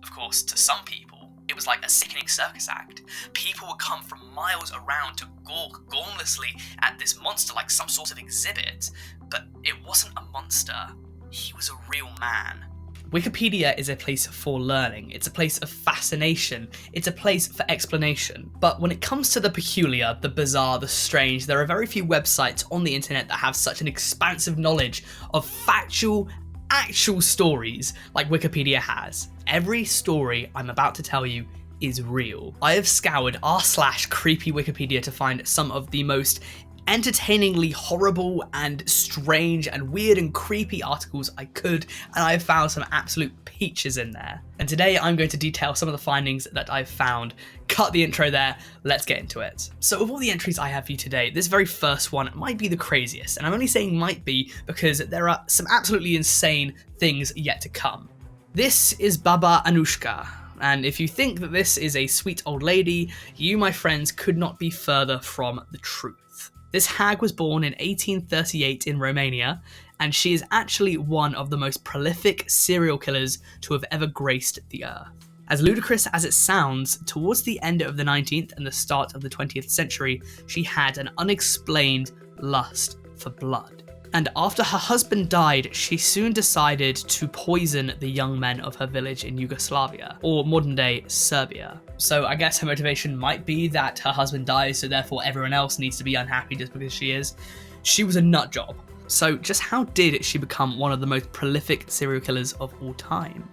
Of course, to some people, it was like a sickening circus act. People would come from miles around to gawk gormlessly at this monster like some sort of exhibit. But it wasn't a monster. He was a real man. Wikipedia is a place for learning, it's a place of fascination, it's a place for explanation. But when it comes to the peculiar, the bizarre, the strange, there are very few websites on the internet that have such an expansive knowledge of factual, actual stories like Wikipedia has. Every story I'm about to tell you is real. I have scoured r/CreepyWikipedia to find some of the most entertainingly horrible and strange and weird and creepy articles I could, and I have found some absolute peaches in there. And today I'm going to detail some of the findings that I've found. Cut the intro there, let's get into it. So of all the entries I have for you today, this very first one might be the craziest, and I'm only saying might be because there are some absolutely insane things yet to come. This is Baba Anujka. And if you think that this is a sweet old lady, you, my friends, could not be further from the truth. This hag was born in 1838 in Romania, and she is actually one of the most prolific serial killers to have ever graced the earth. As ludicrous as it sounds, towards the end of the 19th and the start of the 20th century, she had an unexplained lust for blood. And after her husband died, she soon decided to poison the young men of her village in Yugoslavia, or modern-day Serbia. So I guess her motivation might be that her husband dies, so therefore everyone else needs to be unhappy just because she is. She was a nut job. So just how did she become one of the most prolific serial killers of all time?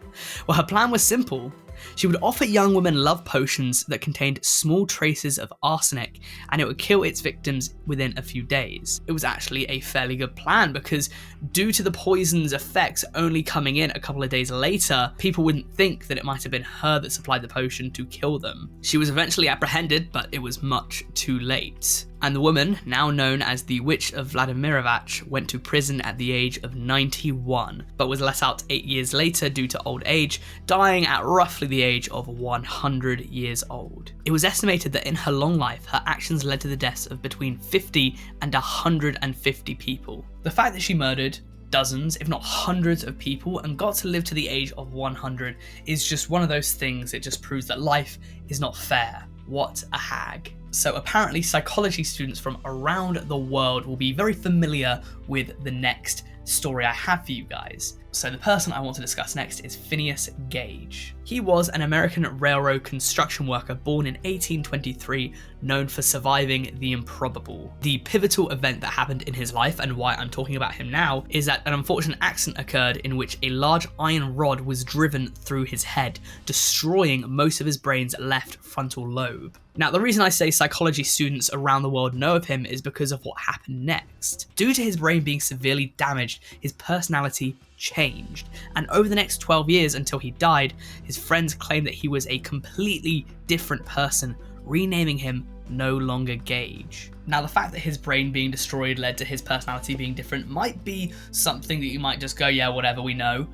Well, her plan was simple. She would offer young women love potions that contained small traces of arsenic, and it would kill its victims within a few days. It was actually a fairly good plan because due to the poison's effects only coming in a couple of days later, people wouldn't think that it might have been her that supplied the potion to kill them. She was eventually apprehended, but it was much too late. And the woman, now known as the Witch of Vladimirovac, went to prison at the age of 91, but was let out 8 years later due to old age, dying at roughly the age of 100 years old. It was estimated that in her long life, her actions led to the deaths of between 50 and 150 people. The fact that she murdered dozens, if not hundreds of people and got to live to the age of 100 is just one of those things. It just proves that life is not fair. What a hag. So apparently psychology students from around the world will be very familiar with the next story I have for you guys. So the person I want to discuss next is Phineas Gage. He was an American railroad construction worker born in 1823, known for surviving the improbable. The pivotal event that happened in his life, and why I'm talking about him now, is that an unfortunate accident occurred in which a large iron rod was driven through his head, destroying most of his brain's left frontal lobe. Now, the reason I say psychology students around the world know of him is because of what happened next. Due to his brain being severely damaged, his personality changed, and over the next 12 years until he died, his friends claimed that he was a completely different person, renaming him no longer Gage. Now, the fact that his brain being destroyed led to his personality being different might be something that you might just go, yeah, whatever, we know,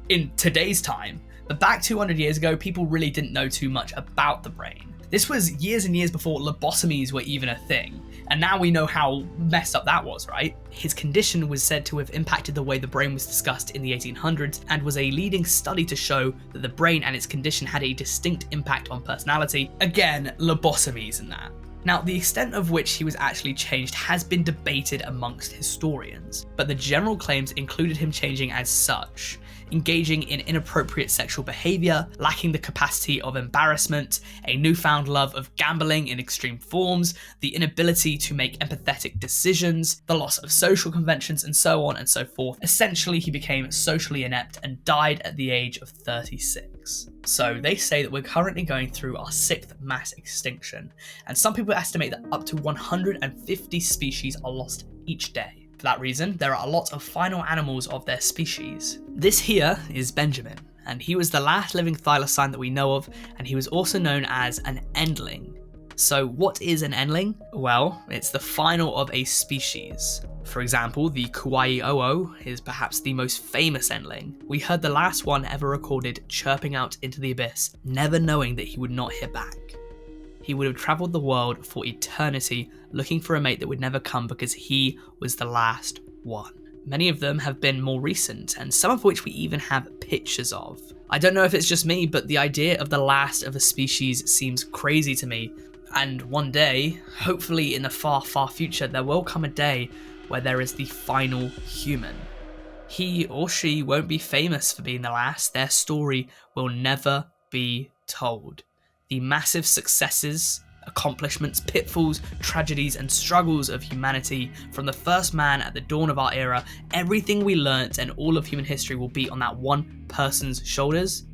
in today's time. But back 200 years ago, people really didn't know too much about the brain. This was years and years before lobotomies were even a thing, and now we know how messed up that was, right? His condition was said to have impacted the way the brain was discussed in the 1800s, and was a leading study to show that the brain and its condition had a distinct impact on personality. Again, lobotomies and that. Now, the extent of which he was actually changed has been debated amongst historians, but the general claims included him changing as such: engaging in inappropriate sexual behaviour, lacking the capacity of embarrassment, a newfound love of gambling in extreme forms, the inability to make empathetic decisions, the loss of social conventions, and so on and so forth. Essentially, he became socially inept and died at the age of 36. So they say that we're currently going through our 6th mass extinction, and some people estimate that up to 150 species are lost each day. For that reason, there are a lot of final animals of their species. This here is Benjamin, and he was the last living thylacine that we know of, and he was also known as an Endling. So what is an Endling? Well, it's the final of a species. For example, the Kauai-o-o is perhaps the most famous Endling. We heard the last one ever recorded chirping out into the abyss, never knowing that he would not hear back. He would have travelled the world for eternity looking for a mate that would never come because he was the last one. Many of them have been more recent, and some of which we even have pictures of. I don't know if it's just me, but the idea of the last of a species seems crazy to me. And one day, hopefully in the far, far future, there will come a day where there is the final human. He or she won't be famous for being the last. Their story will never be told. The massive successes, accomplishments, pitfalls, tragedies, and struggles of humanity from the first man at the dawn of our era, everything we learnt and all of human history will be on that one person's shoulders,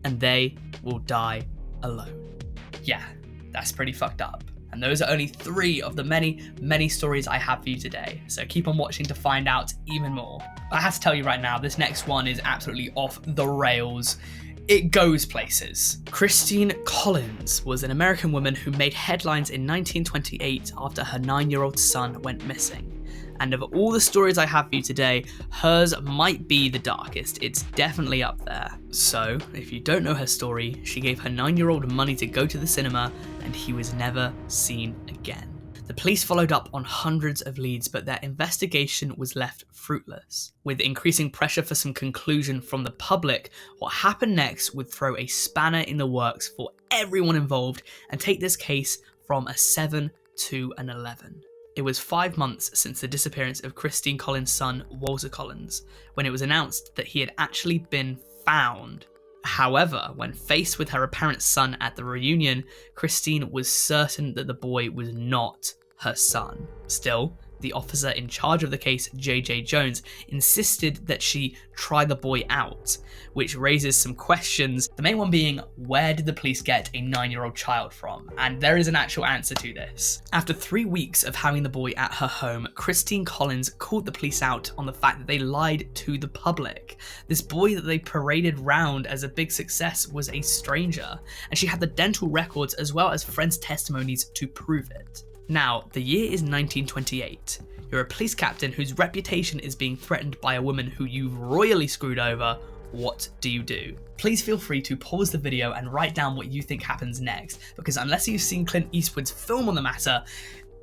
and they will die alone. Yeah, that's pretty fucked up. And those are only 3 of the many, many stories I have for you today. So keep on watching to find out even more. I have to tell you right now, this next one is absolutely off the rails. It goes places. Christine Collins was an American woman who made headlines in 1928 after her 9-year-old son went missing. And of all the stories I have for you today, hers might be the darkest. It's definitely up there. So, if you don't know her story, she gave her 9-year-old money to go to the cinema, and he was never seen again. The police followed up on hundreds of leads, but their investigation was left fruitless. With increasing pressure for some conclusion from the public, what happened next would throw a spanner in the works for everyone involved and take this case from a 7 to an 11. It was 5 months since the disappearance of Christine Collins' son, Walter Collins, when it was announced that he had actually been found. However, when faced with her apparent son at the reunion, Christine was certain that the boy was not her son. Still, the officer in charge of the case, J.J. Jones, insisted that she try the boy out, which raises some questions. The main one being, where did the police get a 9-year-old child from? And there is an actual answer to this. After 3 weeks of having the boy at her home, Christine Collins called the police out on the fact that they lied to the public. This boy that they paraded round as a big success was a stranger, and she had the dental records as well as friends' testimonies to prove it. Now, the year is 1928. You're a police captain whose reputation is being threatened by a woman who you've royally screwed over. What do you do? Please feel free to pause the video and write down what you think happens next, because unless you've seen Clint Eastwood's film on the matter,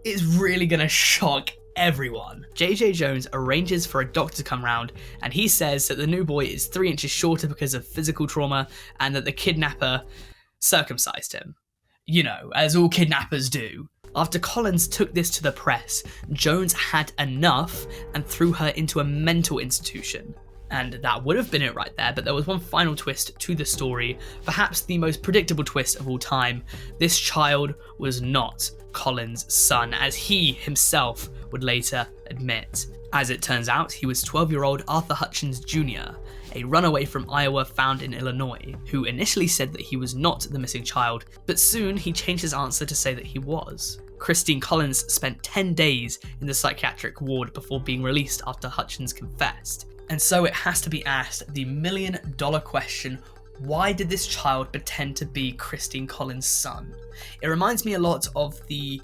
it's really gonna shock everyone. J.J. Jones arranges for a doctor to come round, and he says that the new boy is 3 inches shorter because of physical trauma and that the kidnapper circumcised him. You know, as all kidnappers do. After Collins took this to the press, Jones had enough and threw her into a mental institution. And that would have been it right there, but there was one final twist to the story, perhaps the most predictable twist of all time. This child was not Collins' son, as he himself would later admit. As it turns out, he was 12-year-old Arthur Hutchins Jr., a runaway from Iowa found in Illinois, who initially said that he was not the missing child, but soon he changed his answer to say that he was. Christine Collins spent 10 days in the psychiatric ward before being released after Hutchins confessed. And so it has to be asked the million-dollar question, why did this child pretend to be Christine Collins' son? It reminds me a lot of the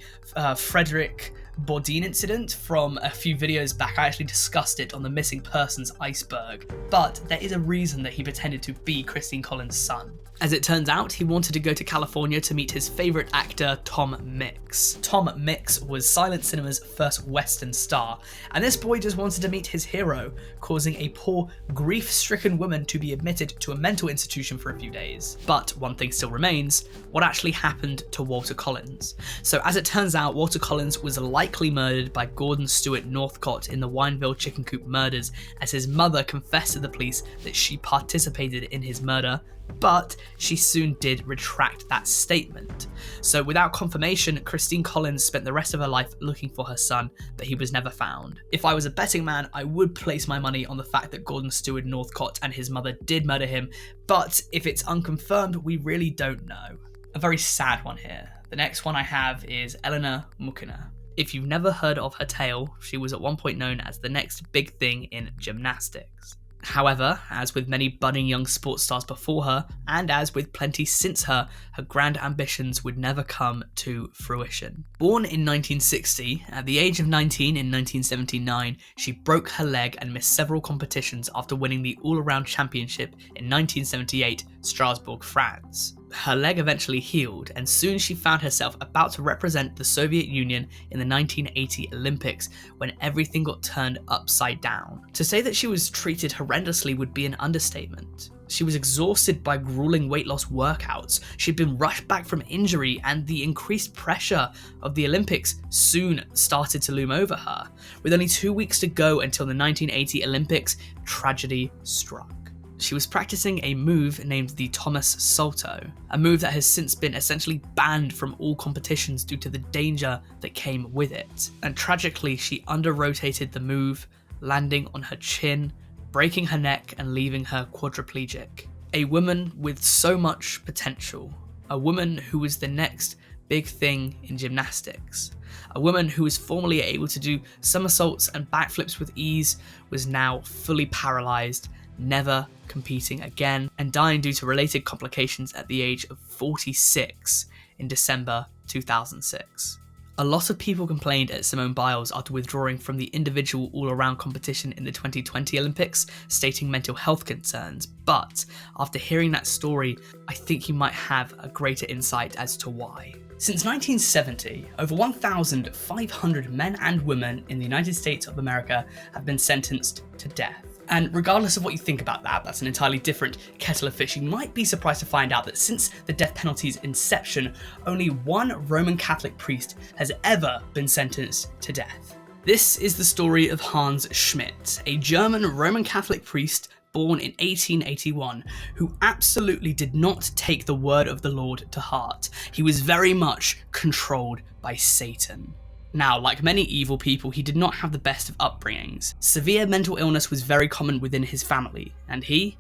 Frederick Bourdin incident from a few videos back. I actually discussed it on the missing persons iceberg, but there is a reason that he pretended to be Christine Collins' son. As it turns out, he wanted to go to California to meet his favourite actor, Tom Mix. Tom Mix was silent cinema's first Western star, and this boy just wanted to meet his hero, causing a poor, grief-stricken woman to be admitted to a mental institution for a few days. But one thing still remains, what actually happened to Walter Collins? So as it turns out, Walter Collins was likely murdered by Gordon Stewart Northcott in the Wineville chicken coop murders, as his mother confessed to the police that she participated in his murder, but she soon did retract that statement. So without confirmation, Christine Collins spent the rest of her life looking for her son, but he was never found. If I was a betting man, I would place my money on the fact that Gordon Stewart Northcott and his mother did murder him, but if it's unconfirmed, we really don't know. A very sad one here. The next one I have is Elena Mukhina. If you've never heard of her tale, she was at one point known as the next big thing in gymnastics. However, as with many budding young sports stars before her, and as with plenty since her, her grand ambitions would never come to fruition. Born in 1960, at the age of 19 in 1979, she broke her leg and missed several competitions after winning the all-around championship in 1978, Strasbourg, France. Her leg eventually healed, and soon she found herself about to represent the Soviet Union in the 1980 Olympics when everything got turned upside down. To say that she was treated horrendously would be an understatement. She was exhausted by grueling weight loss workouts, she'd been rushed back from injury, and the increased pressure of the Olympics soon started to loom over her. With only 2 weeks to go until the 1980 Olympics, tragedy struck. She was practicing a move named the Thomas Salto, a move that has since been essentially banned from all competitions due to the danger that came with it. And tragically, she under-rotated the move, landing on her chin, breaking her neck and leaving her quadriplegic. A woman with so much potential. A woman who was the next big thing in gymnastics. A woman who was formerly able to do somersaults and backflips with ease was now fully paralysed, never competing again, and dying due to related complications at the age of 46 in December 2006. A lot of people complained at Simone Biles after withdrawing from the individual all-around competition in the 2020 Olympics, stating mental health concerns, but after hearing that story, I think you might have a greater insight as to why. Since 1970, over 1,500 men and women in the United States of America have been sentenced to death. And regardless of what you think about that, that's an entirely different kettle of fish. You might be surprised to find out that since the death penalty's inception, only one Roman Catholic priest has ever been sentenced to death. This is the story of Hans Schmidt, a German Roman Catholic priest born in 1881, who absolutely did not take the word of the Lord to heart. He was very much controlled by Satan. Now, like many evil people, he did not have the best of upbringings. Severe mental illness was very common within his family, and he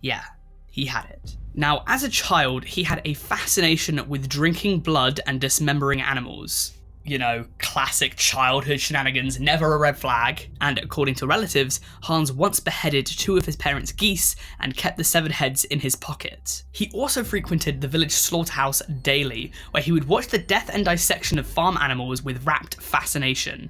had it. Now, as a child, he had a fascination with drinking blood and dismembering animals. You know, classic childhood shenanigans, never a red flag. And according to relatives, Hans once beheaded 2 of his parents' geese and kept the severed heads in his pocket. He also frequented the village slaughterhouse daily, where he would watch the death and dissection of farm animals with rapt fascination.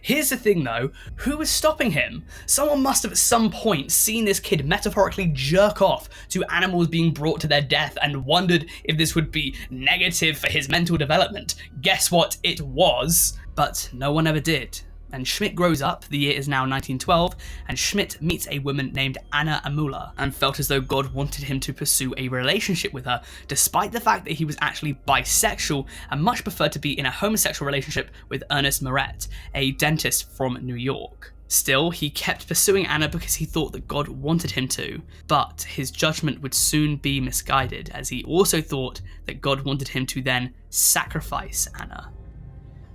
Here's the thing though, who was stopping him? Someone must have at some point seen this kid metaphorically jerk off to animals being brought to their death and wondered if this would be negative for his mental development. Guess what? It was, but no one ever did. And Schmidt grows up, the year is now 1912, and Schmidt meets a woman named Anna Amula and felt as though God wanted him to pursue a relationship with her, despite the fact that he was actually bisexual and much preferred to be in a homosexual relationship with Ernest Moret, a dentist from New York. Still, he kept pursuing Anna because he thought that God wanted him to, but his judgment would soon be misguided, as he also thought that God wanted him to then sacrifice Anna.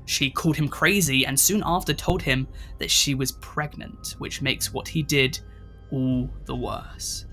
She called him crazy and soon after told him that she was pregnant, which makes what he did all the worse.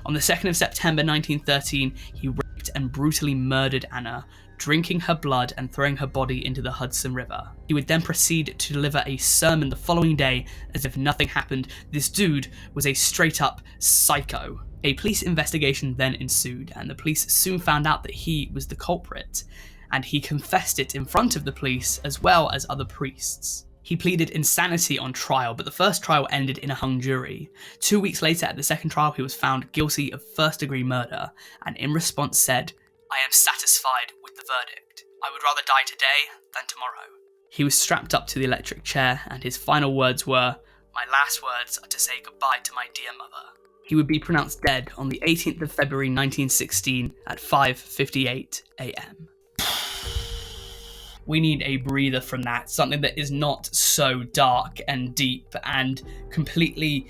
On the 2nd of September 1913, he raped and brutally murdered Anna, drinking her blood and throwing her body into the Hudson River. He would then proceed to deliver a sermon the following day as if nothing happened. This dude was a straight up psycho. A police investigation then ensued, and the police soon found out that he was the culprit, and he confessed it in front of the police as well as other priests. He pleaded insanity on trial, but the first trial ended in a hung jury. 2 weeks later at the second trial, he was found guilty of first-degree murder, and in response said, "I am satisfied with the verdict. I would rather die today than tomorrow." He was strapped up to the electric chair, and his final words were, "My last words are to say goodbye to my dear mother." He would be pronounced dead on the 18th of February 1916 at 5:58 a.m. We need a breather from that, something that is not so dark and deep and completely...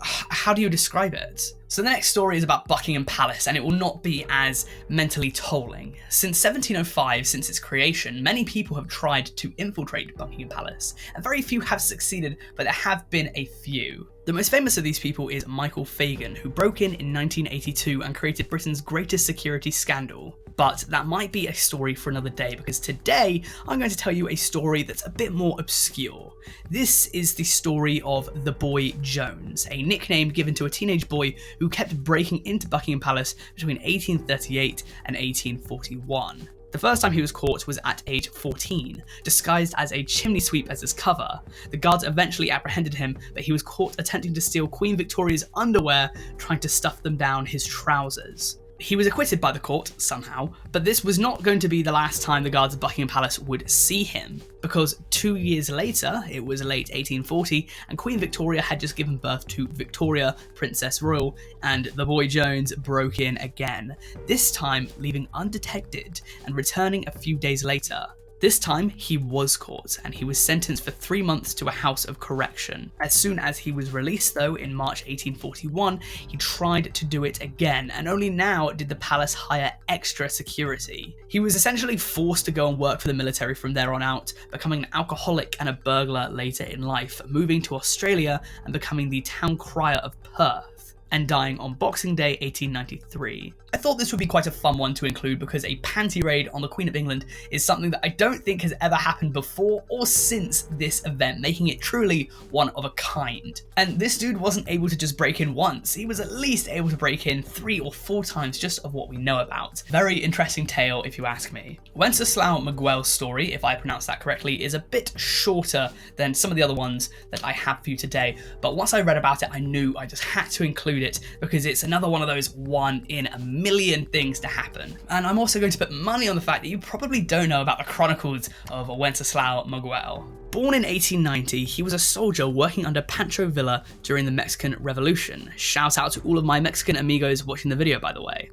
how do you describe it? So the next story is about Buckingham Palace, and it will not be as mentally tolling. Since 1705, since its creation, many people have tried to infiltrate Buckingham Palace, and very few have succeeded, but there have been a few. The most famous of these people is Michael Fagan, who broke in 1982 and created Britain's greatest security scandal. But that might be a story for another day, because today I'm going to tell you a story that's a bit more obscure. This is the story of the Boy Jones, a nickname given to a teenage boy who kept breaking into Buckingham Palace between 1838 and 1841. The first time he was caught was at age 14, disguised as a chimney sweep as his cover. The guards eventually apprehended him, but he was caught attempting to steal Queen Victoria's underwear, trying to stuff them down his trousers. He was acquitted by the court somehow, but this was not going to be the last time the guards of Buckingham Palace would see him, because 2 years later, it was late 1840, and Queen Victoria had just given birth to Victoria, Princess Royal, and the boy Jones broke in again, this time leaving undetected and returning a few days later. This time, he was caught, and he was sentenced for 3 months to a house of correction. As soon as he was released, though, in March 1841, he tried to do it again, and only now did the palace hire extra security. He was essentially forced to go and work for the military from there on out, becoming an alcoholic and a burglar later in life, moving to Australia and becoming the town crier of Perth, and dying on Boxing Day 1893. I thought this would be quite a fun one to include because a panty raid on the Queen of England is something that I don't think has ever happened before or since this event, making it truly one of a kind. And this dude wasn't able to just break in once, he was at least able to break in 3 or 4 times just of what we know about. Very interesting tale if you ask me. Wenceslao Moguel's story, if I pronounce that correctly, is a bit shorter than some of the other ones that I have for you today, but once I read about it I knew I just had to include it because it's another one of those 1 in a million things to happen. And I'm also going to put money on the fact that you probably don't know about the chronicles of Wenceslao Moguel. Born in 1890, he was a soldier working under Pancho Villa during the Mexican Revolution. Shout out to all of my Mexican amigos watching the video, by the way.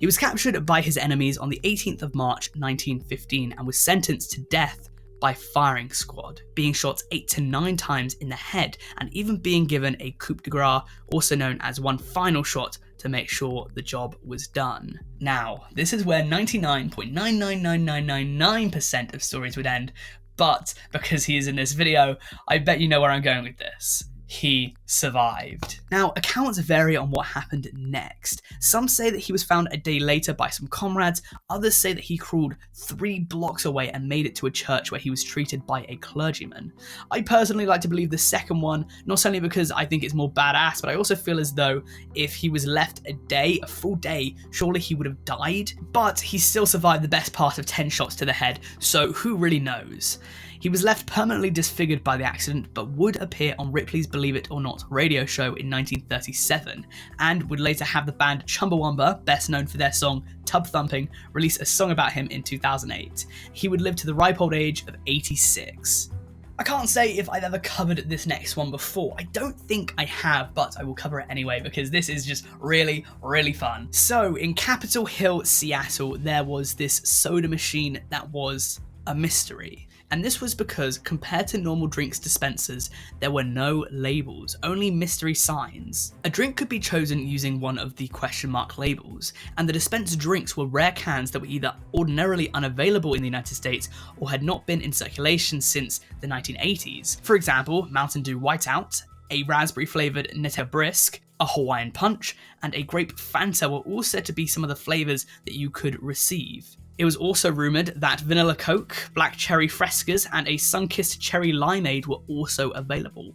He was captured by his enemies on the 18th of March 1915 and was sentenced to death by firing squad, being shot 8 to 9 times in the head and even being given a coup de grace, also known as one final shot to make sure the job was done. Now, this is where 99.999999% of stories would end, but because he is in this video, I bet you know where I'm going with this. He survived. Now, accounts vary on what happened next. Some say that he was found a day later by some comrades, others say that he crawled 3 blocks away and made it to a church where he was treated by a clergyman. I personally like to believe the second one, not only because I think it's more badass, but I also feel as though if he was left a full day, surely he would have died, but he still survived the best part of 10 shots to the head, so who really knows? He was left permanently disfigured by the accident, but would appear on Ripley's Believe It or Not radio show in 1937, and would later have the band Chumbawamba, best known for their song Tub Thumping, release a song about him in 2008. He would live to the ripe old age of 86. I can't say if I've ever covered this next one before. I don't think I have, but I will cover it anyway because this is just really, really fun. So, in Capitol Hill, Seattle, there was this soda machine that was a mystery. And this was because, compared to normal drinks dispensers, there were no labels, only mystery signs. A drink could be chosen using one of the question mark labels, and the dispensed drinks were rare cans that were either ordinarily unavailable in the United States or had not been in circulation since the 1980s. For example, Mountain Dew Whiteout, a raspberry flavoured Netta Brisk, a Hawaiian Punch, and a grape Fanta were all said to be some of the flavours that you could receive. It was also rumoured that Vanilla Coke, Black Cherry Frescas, and a Sunkissed Cherry Limeade were also available.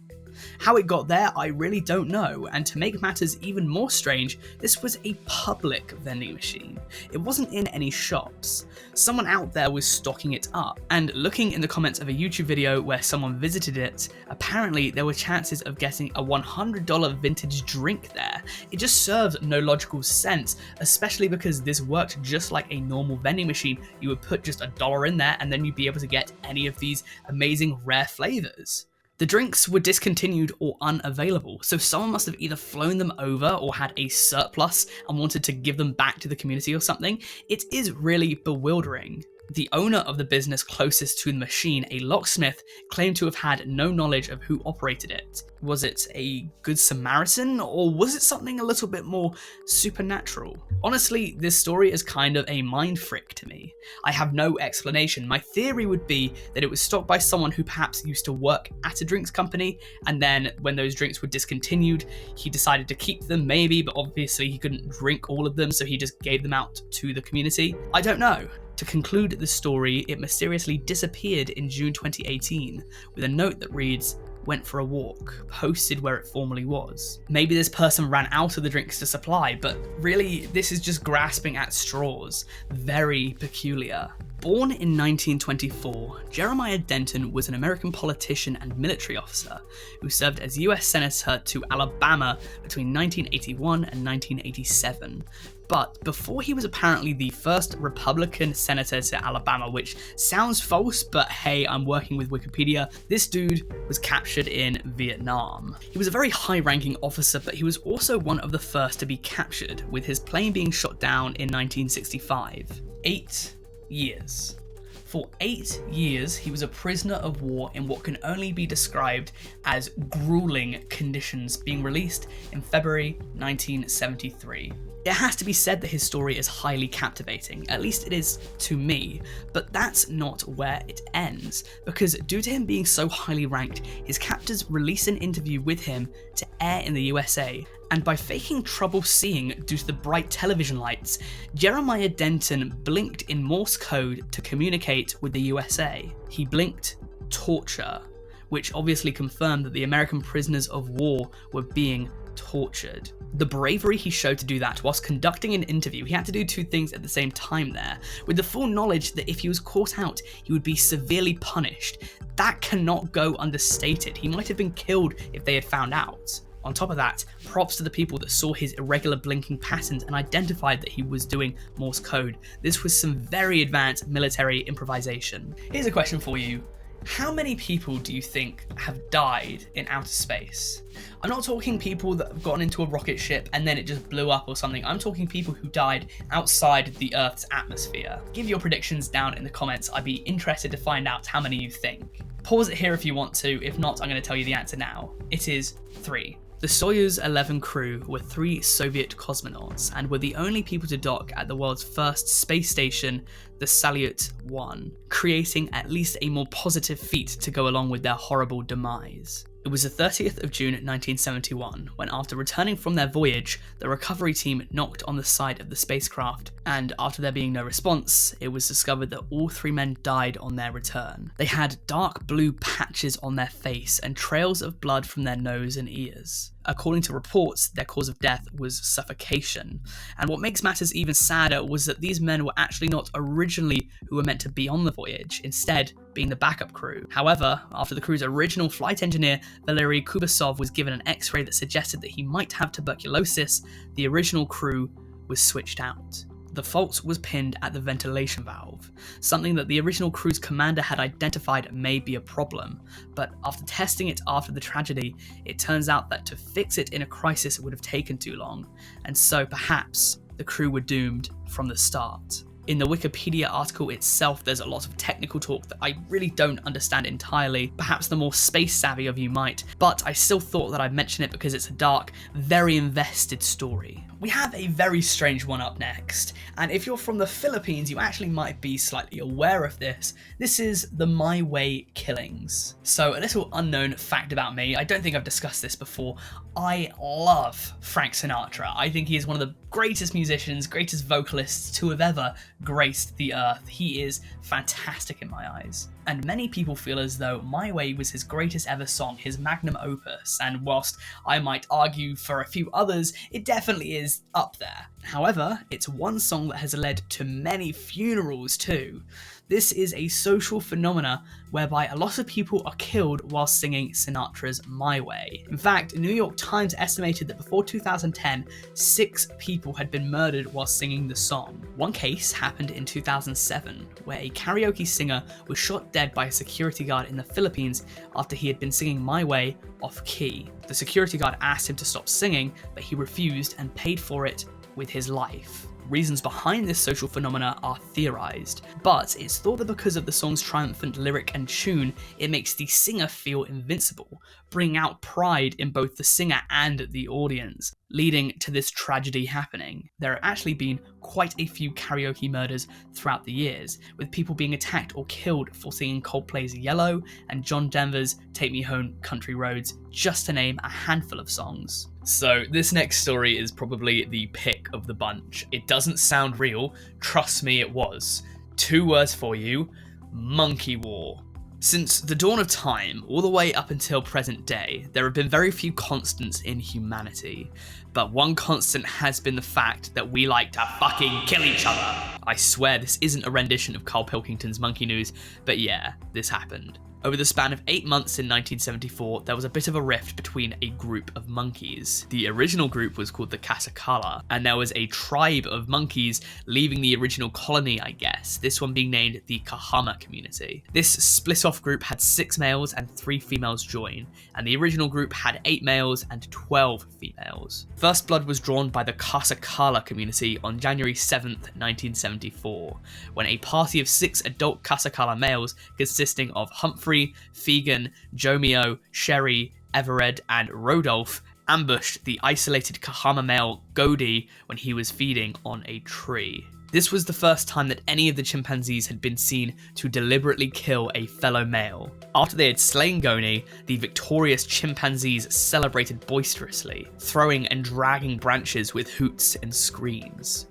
How it got there, I really don't know, and to make matters even more strange, this was a public vending machine. It wasn't in any shops. Someone out there was stocking it up, and looking in the comments of a YouTube video where someone visited it, apparently there were chances of getting a $100 vintage drink there. It just serves no logical sense, especially because this worked just like a normal vending machine. You would put just $1 in there and then you'd be able to get any of these amazing rare flavours. The drinks were discontinued or unavailable, so someone must have either flown them over or had a surplus and wanted to give them back to the community or something. It is really bewildering. The owner of the business closest to the machine, a locksmith, claimed to have had no knowledge of who operated it. Was it a good Samaritan, or was it something a little bit more supernatural? Honestly, this story is kind of a mind frick to me. I have no explanation. My theory would be that it was stocked by someone who perhaps used to work at a drinks company, and then when those drinks were discontinued, he decided to keep them maybe, but obviously he couldn't drink all of them, so he just gave them out to the community. I don't know. To conclude the story, it mysteriously disappeared in June 2018 with a note that reads, "Went for a walk," posted where it formerly was. Maybe this person ran out of the drinks to supply, but really, this is just grasping at straws. Very peculiar. Born in 1924, Jeremiah Denton was an American politician and military officer who served as US Senator to Alabama between 1981 and 1987. But before he was apparently the first Republican senator to Alabama, which sounds false, but hey, I'm working with Wikipedia, this dude was captured in Vietnam. He was a very high-ranking officer, but he was also one of the first to be captured, with his plane being shot down in 1965. 8 years. For 8 years, he was a prisoner of war in what can only be described as grueling conditions, being released in February 1973. It has to be said that his story is highly captivating, at least it is to me, but that's not where it ends, because due to him being so highly ranked, his captors release an interview with him to air in the USA, and by faking trouble seeing due to the bright television lights, Jeremiah Denton blinked in Morse code to communicate with the USA. He blinked torture, which obviously confirmed that the American prisoners of war were being tortured. The bravery he showed to do that whilst conducting an interview, he had to do two things at the same time there, with the full knowledge that if he was caught out, he would be severely punished. That cannot go understated. He might have been killed if they had found out. On top of that, props to the people that saw his irregular blinking patterns and identified that he was doing Morse code. This was some very advanced military improvisation. Here's a question for you. How many people do you think have died in outer space? I'm not talking people that have gotten into a rocket ship and then it just blew up or something. I'm talking people who died outside the Earth's atmosphere. Give your predictions down in the comments. I'd be interested to find out how many you think. Pause it here if you want to. If not, I'm going to tell you the answer now. It is 3. The Soyuz 11 crew were 3 Soviet cosmonauts and were the only people to dock at the world's first space station, the Salyut 1, creating at least a more positive feat to go along with their horrible demise. It was the 30th of June 1971 when, after returning from their voyage, the recovery team knocked on the side of the spacecraft, and after there being no response, it was discovered that all 3 men died on their return. They had dark blue patches on their face and trails of blood from their nose and ears. According to reports, their cause of death was suffocation. And what makes matters even sadder was that these men were actually not originally who were meant to be on the voyage, instead being the backup crew. However, after the crew's original flight engineer, Valery Kubasov, was given an x-ray that suggested that he might have tuberculosis, the original crew was switched out. The fault was pinned at the ventilation valve, something that the original crew's commander had identified may be a problem, but after testing it after the tragedy, it turns out that to fix it in a crisis would have taken too long, and so perhaps the crew were doomed from the start. In the Wikipedia article itself, there's a lot of technical talk that I really don't understand entirely. Perhaps the more space savvy of you might, but I still thought that I'd mention it because it's a dark, very invested story. We have a very strange one up next, and if you're from the Philippines, you actually might be slightly aware of this. This is the My Way killings. So a little unknown fact about me, I don't think I've discussed this before, I love Frank Sinatra. I think he is one of the greatest musicians, greatest vocalists to have ever graced the earth. He is fantastic in my eyes. And many people feel as though My Way was his greatest ever song, his magnum opus, and whilst I might argue for a few others, it definitely is up there. However, it's one song that has led to many funerals too. This is a social phenomena whereby a lot of people are killed while singing Sinatra's My Way. In fact, New York Times estimated that before 2010, 6 people had been murdered while singing the song. One case happened in 2007, where a karaoke singer was shot dead by a security guard in the Philippines after he had been singing My Way off key. The security guard asked him to stop singing, but he refused and paid for it with his life. Reasons behind this social phenomena are theorized, but it's thought that because of the song's triumphant lyric and tune, it makes the singer feel invincible, bringing out pride in both the singer and the audience, leading to this tragedy happening. There have actually been quite a few karaoke murders throughout the years, with people being attacked or killed for singing Coldplay's Yellow and John Denver's Take Me Home Country Roads, just to name a handful of songs. So this next story is probably the pick of the bunch. It doesn't sound real, trust me it was. 2 words for you, Monkey War. Since the dawn of time, all the way up until present day, there have been very few constants in humanity. But one constant has been the fact that we like to fucking kill each other. I swear this isn't a rendition of Carl Pilkington's Monkey News, but yeah, this happened. Over the span of 8 months in 1974, there was a bit of a rift between a group of monkeys. The original group was called the Kasakala, and there was a tribe of monkeys leaving the original colony, I guess, this one being named the Kahama community. This split-off group had 6 males and 3 females join, and the original group had 8 males and 12 females. First blood was drawn by the Kasakala community on January 7th, 1974, when a party of 6 adult Kasakala males consisting of Humphrey, Fegan, Jomio, Sherry, Everett, and Rodolph ambushed the isolated Kahama male Godi when he was feeding on a tree. This was the first time that any of the chimpanzees had been seen to deliberately kill a fellow male. After they had slain Goni, the victorious chimpanzees celebrated boisterously, throwing and dragging branches with hoots and screams.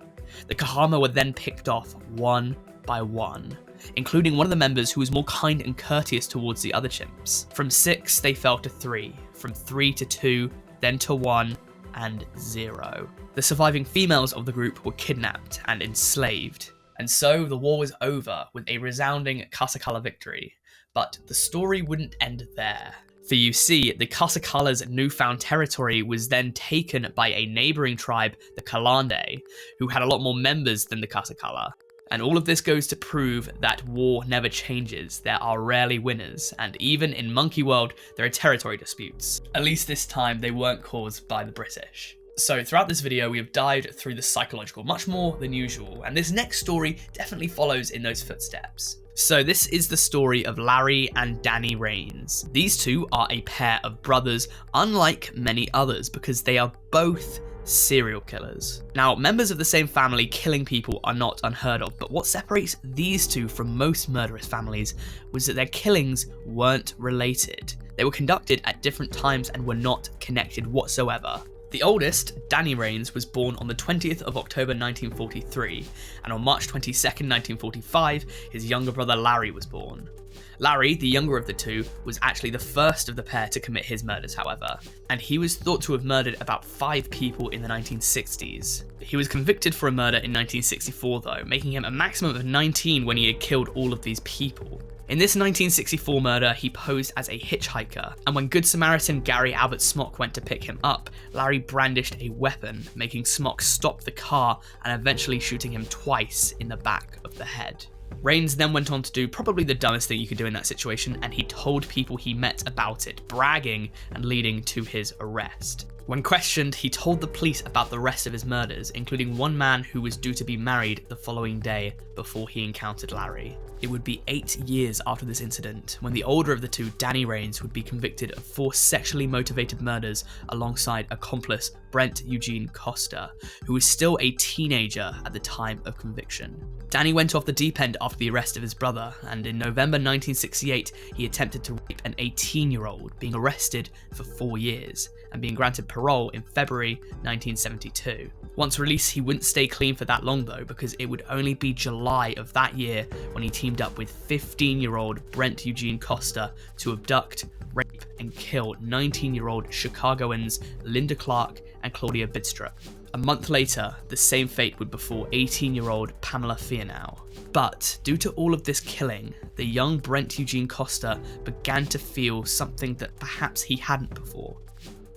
The Kahama were then picked off one by one, including one of the members who was more kind and courteous towards the other chimps. From 6, they fell to 3, from 3 to 2, then to 1, and 0. The surviving females of the group were kidnapped and enslaved, and so the war was over with a resounding Kasakala victory. But the story wouldn't end there. For you see, the Kasakala's newfound territory was then taken by a neighbouring tribe, the Kalande, who had a lot more members than the Kasakala. And all of this goes to prove that war never changes. There are rarely winners, and even in monkey world, there are territory disputes. At least this time, they weren't caused by the British. So throughout this video, we have dived through the psychological much more than usual, and this next story definitely follows in those footsteps. So this is the story of Larry and Danny Rains. These two are a pair of brothers, unlike many others, because they are both serial killers. Now, members of the same family killing people are not unheard of, but what separates these two from most murderous families was that their killings weren't related. They were conducted at different times and were not connected whatsoever. The oldest, Danny Rains, was born on the 20th of October 1943, and on March 22nd, 1945, his younger brother Larry was born. Larry, the younger of the two, was actually the first of the pair to commit his murders, however, and he was thought to have murdered about 5 people in the 1960s. He was convicted for a murder in 1964 though, making him a maximum of 19 when he had killed all of these people. In this 1964 murder, he posed as a hitchhiker, and when Good Samaritan Gary Albert Smock went to pick him up, Larry brandished a weapon, making Smock stop the car and eventually shooting him twice in the back of the head. Rains then went on to do probably the dumbest thing you could do in that situation, and he told people he met about it, bragging and leading to his arrest. When questioned, he told the police about the rest of his murders, including one man who was due to be married the following day before he encountered Larry. It would be 8 years after this incident when the older of the two, Danny Rains, would be convicted of 4 sexually motivated murders alongside accomplice Brent Eugene Costa, who was still a teenager at the time of conviction. Danny went off the deep end after the arrest of his brother, and in November 1968, he attempted to rape an 18-year-old, being arrested for 4 years, and being granted parole in February 1972. Once released, he wouldn't stay clean for that long though, because it would only be July of that year when he teamed up with 15-year-old Brent Eugene Costa to abduct, rape, and kill 19-year-old Chicagoans Linda Clark and Claudia Bidstrup. A month later, the same fate would befall 18-year-old Pamela Fianow. But due to all of this killing, the young Brent Eugene Costa began to feel something that perhaps he hadn't before: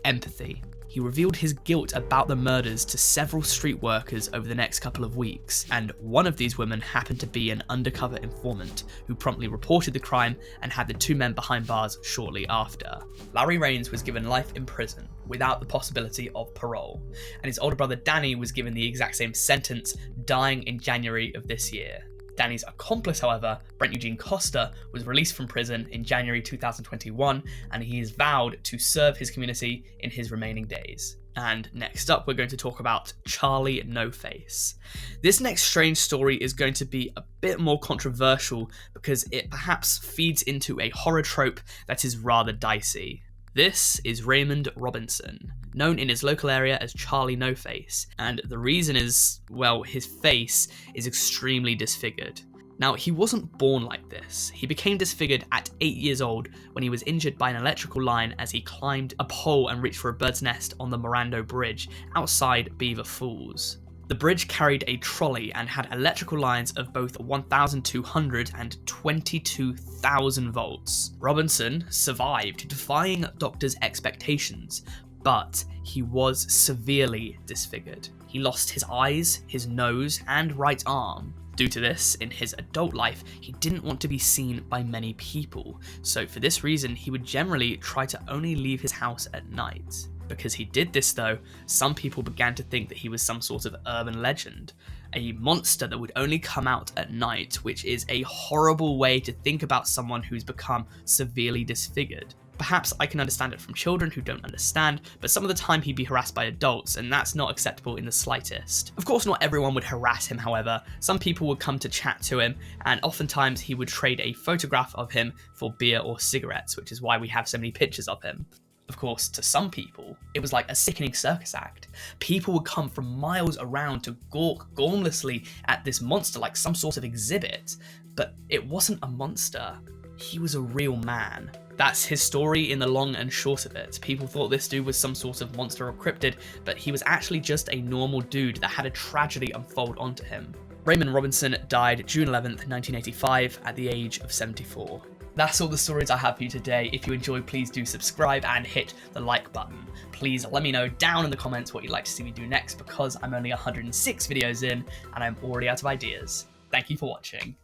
empathy. He revealed his guilt about the murders to several street workers over the next couple of weeks, and one of these women happened to be an undercover informant who promptly reported the crime and had the 2 men behind bars shortly after. Larry Rains was given life in prison without the possibility of parole, and his older brother Danny was given the exact same sentence, dying in January of this year. Danny's accomplice, however, Brent Eugene Costa, was released from prison in January 2021, and he has vowed to serve his community in his remaining days. And next up, we're going to talk about Charlie No Face. This next strange story is going to be a bit more controversial because it perhaps feeds into a horror trope that is rather dicey. This is Raymond Robinson, known in his local area as Charlie No Face, and the reason is, well, his face is extremely disfigured. Now, he wasn't born like this. He became disfigured at 8 years old when he was injured by an electrical line as he climbed a pole and reached for a bird's nest on the Morando Bridge outside Beaver Falls. The bridge carried a trolley and had electrical lines of both 1,200 and 22,000 volts. Robinson survived, defying doctors' expectations, but he was severely disfigured. He lost his eyes, his nose, and right arm. Due to this, in his adult life, he didn't want to be seen by many people, so for this reason, he would generally try to only leave his house at night. Because he did this though, some people began to think that he was some sort of urban legend, a monster that would only come out at night, which is a horrible way to think about someone who's become severely disfigured. Perhaps I can understand it from children who don't understand, but some of the time he'd be harassed by adults, and that's not acceptable in the slightest. Of course, not everyone would harass him, however. Some people would come to chat to him, and oftentimes he would trade a photograph of him for beer or cigarettes, which is why we have so many pictures of him. Of course, to some people, it was like a sickening circus act. People would come from miles around to gawk gormlessly at this monster like some sort of exhibit, but it wasn't a monster. He was a real man. That's his story in the long and short of it. People thought this dude was some sort of monster or cryptid, but he was actually just a normal dude that had a tragedy unfold onto him. Raymond Robinson died June 11th, 1985 at the age of 74. That's all the stories I have for you today. If you enjoyed, please do subscribe and hit the like button. Please let me know down in the comments what you'd like to see me do next, because I'm only 106 videos in and I'm already out of ideas. Thank you for watching.